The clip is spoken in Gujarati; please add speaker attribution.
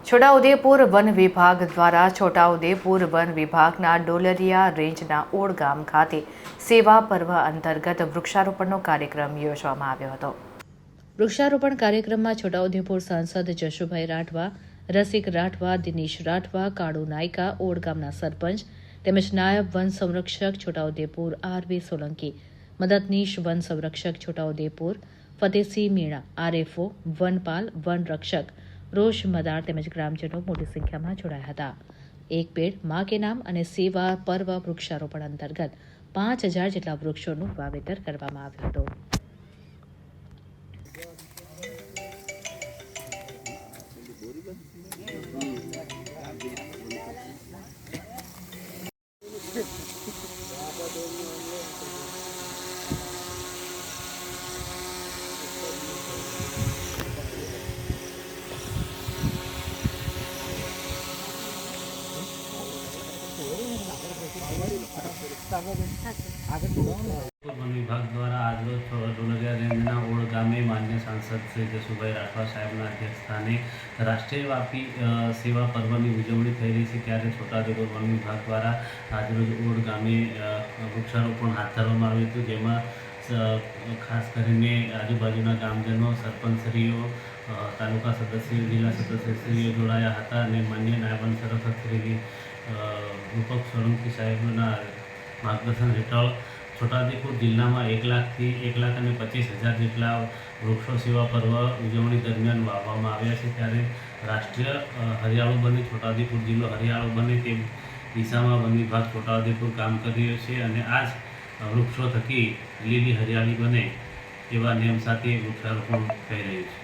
Speaker 1: છોટાઉદેપુર વન વિભાગ દ્વારા છોટાઉદેપુર વન વિભાગના ડોલરિયા રેન્જના ઓડ ગામ ખાતે સેવા પર્વ અંતર્ગત વૃક્ષારોપણનો કાર્યક્રમ યોજવામાં આવ્યો હતો। વૃક્ષારોપણ કાર્યક્રમમાં છોટાઉદેપુર સાંસદ જશુભાઈ રાઠવા, રસિક રાઠવા, દિનેશ રાઠવા, કાળુ નાયકા, ઓડ ગામના સરપંચ તેમજ નાયબ વન સંરક્ષક છોટાઉદેપુર આર.વી. સોલંકી, મદદનીશ વન સંરક્ષક છોટાઉદેપુર ફતેહસિંહ મીણા, આરએફઓ, વનપાલ, વન રક્ષક રોશ મદાર તેમજ ગ્રામજનો મોટી સંખ્યામાં જોડાયા હતા। એક પેડ માં કે નામ અને સેવા પર્વ વૃક્ષારોપણ અંતર્ગત 5000 જેટલા વૃક્ષોનું વાવેતર કરવામાં આવ્યું હતું।
Speaker 2: वन विभाग द्वारा आज डोलरिया रेंजना ओड गामे मान्य सांसद श्री जशुभाई राठवा साहेबना अध्यक्षस्थाने राष्ट्रीयव्यापी सेवा पर्वनी उजवणी થઈ રહી છે। ત્યારે છોટાઉદેપુર વન વિભાગ દ્વારા આજરોજ ઓડ ગામે વૃક્ષારોપણ હાથ ધરવામાં આવ્યું હતું, જેમાં ખાસ કરીને આજુબાજુના ગામજનો, સરપંચશ્રીઓ, તાલુકા સદસ્યો, જિલ્લા સદસ્યશ્રીઓ જોડાયા હતા અને માન્ય નાયબ વન સંરક્ષક શ્રી રૂપક સોલંકી સાહેબના માર્ગદર્શન હેઠળ છોટાઉદેપુર જિલ્લામાં 1,25,000 જેટલા વૃક્ષો સેવા પર્વ ઉજવણી દરમિયાન વાવવામાં આવ્યા છે। ત્યારે રાષ્ટ્રીય હરિયાળો બને, છોટાઉદેપુર જિલ્લો હરિયાળો બને તે દિશામાં વન વિભાગ છોટાઉદેપુર કામ કરી રહ્યો છે અને આ જ વૃક્ષો થકી લીલી હરિયાળી બને એવા નિયમ સાથે વૃક્ષારોપણ થઈ રહ્યું છે।